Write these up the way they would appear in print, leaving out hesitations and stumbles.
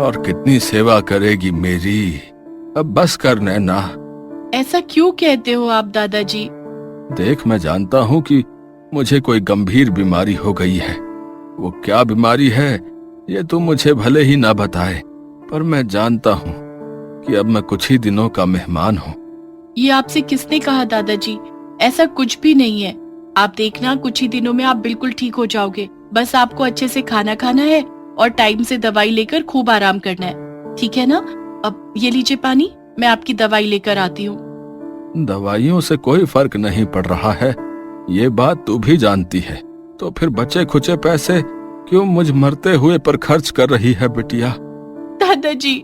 और कितनी सेवा करेगी मेरी। अब बस कर नैना। ऐसा क्यों कहते हो आप दादाजी? देख, मैं जानता हूँ कि मुझे कोई गंभीर बीमारी हो गई है। वो क्या बीमारी है ये तू मुझे भले ही ना बताए, पर मैं जानता हूँ कि अब मैं कुछ ही दिनों का मेहमान हूँ। ये आपसे किसने कहा दादाजी? ऐसा कुछ भी नहीं है। आप देखना, कुछ ही दिनों में आप बिल्कुल ठीक हो जाओगे। बस आपको अच्छे से खाना खाना है और टाइम से दवाई लेकर खूब आराम करना है, ठीक है ना? अब ये लीजिए पानी, मैं आपकी दवाई लेकर आती हूँ। दवाइयों से कोई फर्क नहीं पड़ रहा है, ये बात तू भी जानती है। तो फिर बचे खुचे पैसे क्यों मुझ मरते हुए पर खर्च कर रही है बिटिया? दादाजी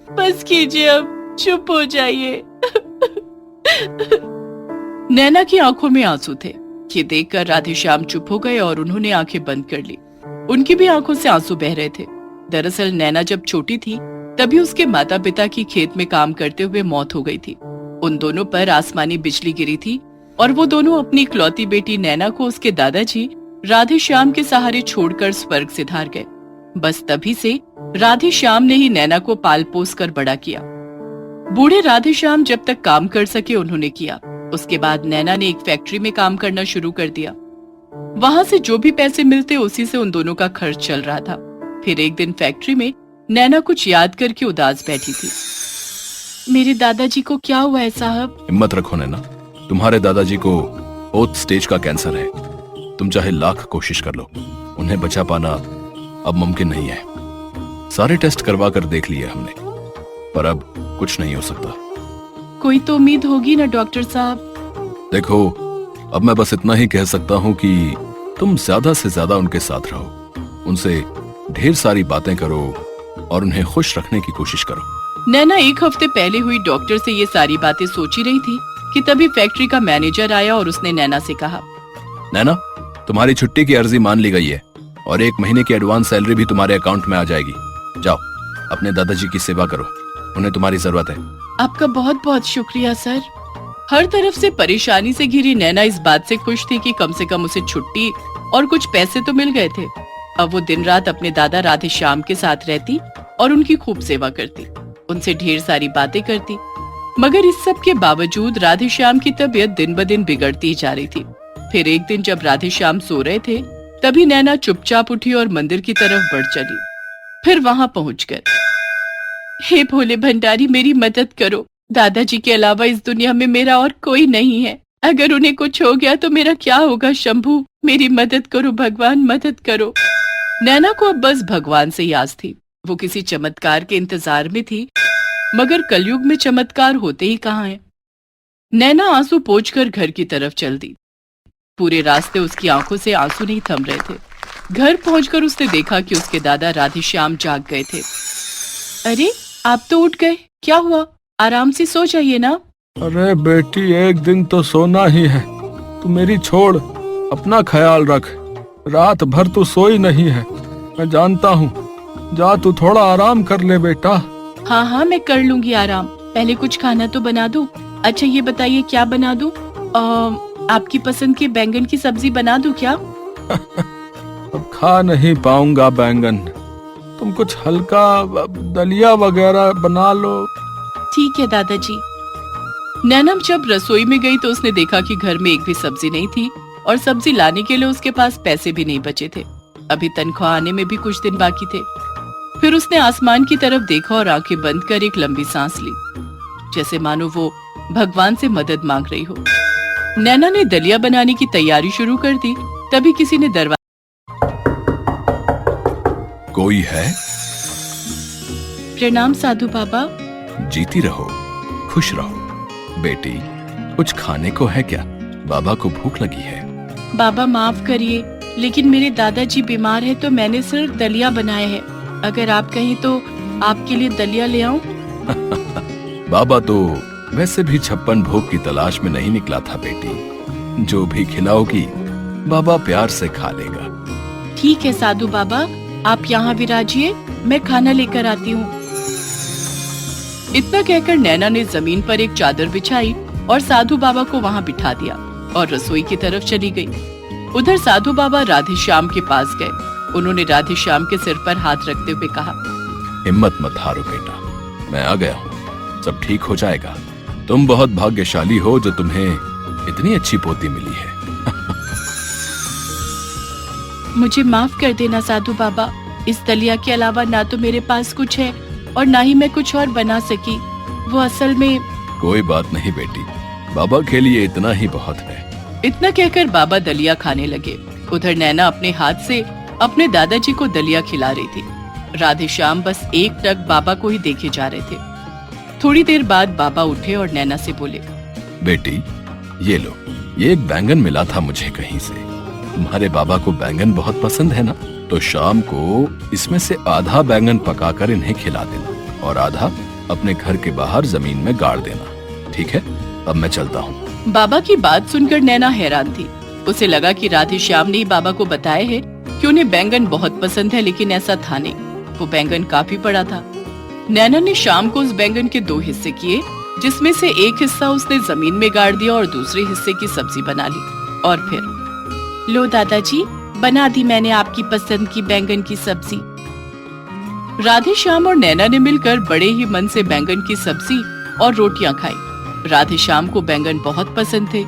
बस कीजिए, अब चुप हो जाइए। नैना की आंखों में आंसू थे। ये देखकर राधेश्याम चुप हो गए और उन्होंने आंखें बंद कर ली। उनकी भी आंखों से आंसू बह रहे थे। दरअसल नैना जब छोटी थी तभी उसके माता पिता की खेत में काम करते हुए मौत हो गई थी। उन दोनों पर आसमानी बिजली गिरी थी और वो दोनों अपनी इकलौती बेटी नैना को उसके दादाजी राधेश्याम के सहारे छोड़कर स्वर्ग सिधार गए। बस तभी से राधेश्याम ने ही नैना को पाल पोस कर बड़ा किया। बूढ़े राधेश्याम जब तक काम कर सके उन्होंने किया। उसके बाद नैना ने एक फैक्ट्री में काम करना शुरू कर दिया। वहां से जो भी पैसे मिलते उसी से उन दोनों का खर्च चल रहा था। फिर एक दिन फैक्ट्री में नैना कुछ याद करके उदास बैठी थी। मेरे दादाजी को क्या हुआ है साहब? हिम्मत रखो नैना, तुम्हारे दादाजी को 4th स्टेज का कैंसर है। तुम चाहे लाख कोशिश कर लो, उन्हें बचा पाना अब मुमकिन नहीं है। सारे टेस्ट करवा कर देख लिए हमने, पर अब कुछ नहीं हो सकता। कोई तो उम्मीद होगी ना डॉक्टर साहब? देखो, अब मैं बस इतना ही कह सकता हूँ कि तुम ज्यादा से ज्यादा उनके साथ रहो, उनसे ढेर सारी बातें करो और उन्हें खुश रखने की कोशिश करो। नैना 1 हफ्ते पहले हुई डॉक्टर से ये सारी बातें सोच ही रही थी कि तभी फैक्ट्री का मैनेजर आया और उसने नैना से कहा, नैना, तुम्हारी छुट्टी की अर्जी मान ली गई है और 1 महीने की एडवांस सैलरी भी तुम्हारे अकाउंट में आ जाएगी। जाओ, अपने दादाजी की सेवा करो, उन्हें तुम्हारी जरूरत है। आपका बहुत बहुत शुक्रिया सर। हर तरफ से परेशानी से घिरी नैना इस बात से खुश थी कि कम से कम उसे छुट्टी और कुछ पैसे तो मिल गए थे। अब वो दिन रात अपने दादा राधेश्याम के साथ रहती और उनकी खूब सेवा करती, उनसे ढेर सारी बातें करती। मगर इस सब के बावजूद राधेश्याम की तबीयत दिन ब दिन बिगड़ती जा रही थी। फिर एक दिन जब राधेश्याम सो रहे थे तभी नैना चुपचाप उठी और मंदिर की तरफ बढ़ चली। फिर वहां पहुंचकर, हे भोले भंडारी, मेरी मदद करो। दादाजी के अलावा इस दुनिया में मेरा और कोई नहीं है। अगर उन्हें कुछ हो गया तो मेरा क्या होगा? शंभू, मेरी मदद करो भगवान, मदद करो। नैना को अब बस भगवान से ही आस थी। वो किसी चमत्कार के इंतजार में थी, मगर कलयुग में चमत्कार होते ही कहाँ हैं। नैना आंसू पोंछकर घर की तरफ चल दी। पूरे रास्ते उसकी आंखों से आंसू नहीं थम रहे थे। घर पहुंचकर उसने देखा कि उसके दादा राधेश्याम जाग गए थे। अरे, आप तो उठ गए, क्या हुआ? आराम से सो जाइए ना। अरे बेटी, एक दिन तो सोना ही है, तू मेरी छोड़, अपना ख्याल रख। रात भर तू सोई नहीं है, मैं जानता हूँ। जा, तू थोड़ा आराम कर ले बेटा। हाँ हाँ, मैं कर लूंगी आराम। पहले कुछ खाना तो बना दूं। अच्छा ये बताइए, क्या बना दूं? आपकी पसंद की बैंगन की सब्जी बना दूं क्या? अब खा नहीं पाऊंगा बैंगन, तुम कुछ हल्का दलिया वगैरह बना लो। ठीक है दादाजी। नैना जब रसोई में गई तो उसने देखा कि घर में एक भी सब्जी नहीं थी और सब्जी लाने के लिए उसके पास पैसे भी नहीं बचे थे। अभी तनख्वाह आने में भी कुछ दिन बाकी थे। फिर उसने आसमान की तरफ देखा और आंखें बंद कर एक लंबी सांस ली, जैसे मानो वो भगवान से मदद मांग रही हो। नैना ने दलिया बनाने की तैयारी शुरू कर दी, तभी किसी ने दरवाजा। कोई है? प्रणाम साधु बाबा। जीती रहो, खुश रहो। बेटी, कुछ खाने को है क्या? बाबा को भूख लगी है। बाबा माफ करिए, लेकिन मेरे दादाजी बीमार है तो मैंने सिर्फ दलिया बनाया है। अगर आप कहें तो आपके लिए दलिया ले आऊं? बाबा तो वैसे भी 56 भोग की तलाश में नहीं निकला था बेटी। जो भी खिलाओगी बाबा प्यार से खा लेगा। ठीक है साधु बाबा, आप यहाँ विराजिए, मैं खाना लेकर आती हूँ। इतना कहकर नैना ने जमीन पर एक चादर बिछाई और साधु बाबा को वहाँ बिठा दिया और रसोई की तरफ चली गई। उधर साधु बाबा राधेश्याम के पास गए। उन्होंने राधेश्याम के सिर पर हाथ रखते हुए कहा, हिम्मत मत हारो बेटा, मैं आ गया हूँ, सब ठीक हो जाएगा। तुम बहुत भाग्यशाली हो जो तुम्हें इतनी अच्छी पोती मिली है। मुझे माफ कर देना साधु बाबा, इस दलिया के अलावा ना तो मेरे पास कुछ है और ना ही मैं कुछ और बना सकी। वो असल में। कोई बात नहीं बेटी, बाबा के लिए इतना ही बहुत है। इतना कहकर बाबा दलिया खाने लगे। उधर नैना अपने हाथ से अपने दादाजी को दलिया खिला रही थी। राधे श्याम बस एक टक बाबा को ही देखे जा रहे थे। थोड़ी देर बाद बाबा उठे और नैना से बोले, बेटी ये लो, ये एक बैंगन मिला था मुझे कहीं से। तुम्हारे बाबा को बैंगन बहुत पसंद है ना, तो शाम को इसमें से आधा बैंगन पकाकर इन्हें खिला देना और आधा अपने घर के बाहर जमीन में गाड़ देना, ठीक है? अब मैं चलता हूँ। बाबा की बात सुनकर नैना हैरान थी। उसे लगा कि राधे श्याम ने बाबा को बताया है कि उन्हें बैंगन बहुत पसंद है, लेकिन ऐसा था नहीं। वो बैंगन काफी बड़ा था। नैना ने शाम को उस बैंगन के 2 हिस्से किए, जिसमें से एक हिस्सा उसने जमीन में गाड़ दिया और दूसरे हिस्से की सब्जी बना ली। और फिर, लो दादाजी, बना दी मैंने आपकी पसंद की बैंगन की सब्जी। राधे श्याम और नैना ने मिलकर बड़े ही मन से बैंगन की सब्जी और रोटियां खाई। राधे श्याम को बैंगन बहुत पसंद थे,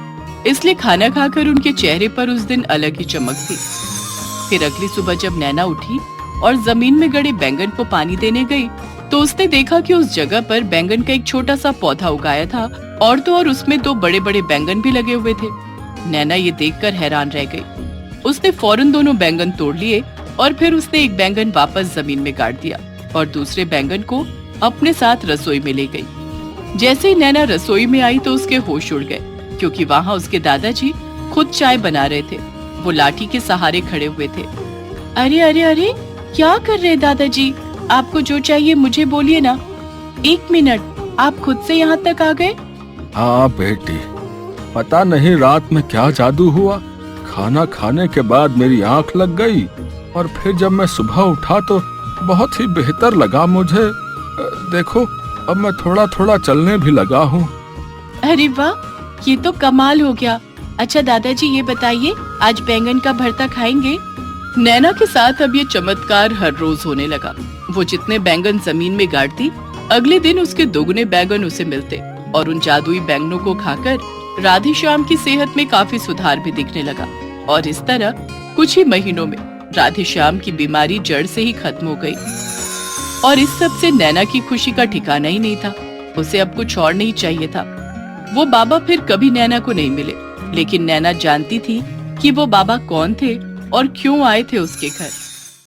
इसलिए खाना खाकर उनके चेहरे पर उस दिन अलग ही चमक थी। फिर अगली सुबह जब नैना उठी और जमीन में गड़े बैंगन को पानी देने गई, तो उसने देखा कि उस जगह पर बैंगन का एक छोटा सा पौधा उगाया था और तो और उसमें 2 बड़े-बड़े बैंगन भी लगे हुए थे। नैना ये देखकर हैरान रह गई। उसने फौरन दोनों बैंगन तोड़ लिए और फिर उसने एक बैंगन वापस जमीन में गाड़ दिया और दूसरे बैंगन को अपने साथ रसोई में ले गई। जैसे ही नैना रसोई में आई तो उसके होश उड़ गए, क्योंकि वहाँ उसके दादाजी खुद चाय बना रहे थे। वो लाठी के सहारे खड़े हुए थे। अरे अरे अरे, क्या कर रहे दादाजी? आपको जो चाहिए मुझे बोलिए ना। 1 मिनट, आप खुद से यहाँ तक आ गए? हाँ बेटी, पता नहीं रात में क्या जादू हुआ। खाना खाने के बाद मेरी आंख लग गई और फिर जब मैं सुबह उठा तो बहुत ही बेहतर लगा मुझे। देखो, अब मैं थोड़ा थोड़ा चलने भी लगा हूँ। अरे वाह, ये तो कमाल हो गया। अच्छा दादाजी, ये बताइए, आज बैंगन का भरता खाएंगे? नैना के साथ अब ये चमत्कार हर रोज होने लगा। वो जितने बैंगन जमीन में गाड़ती, अगले दिन उसके दोगुने बैंगन उसे मिलते और उन जादुई बैंगनों को खाकर राधे श्याम की सेहत में काफी सुधार भी दिखने लगा। और इस तरह कुछ ही महीनों में राधे श्याम की बीमारी जड़ से ही खत्म हो गई। और इस सब से नैना की खुशी का ठिकाना ही नहीं था। उसे अब कुछ और नहीं चाहिए था। वो बाबा फिर कभी नैना को नहीं मिले, लेकिन नैना जानती थी कि वो बाबा कौन थे और क्यों आए थे उसके घर।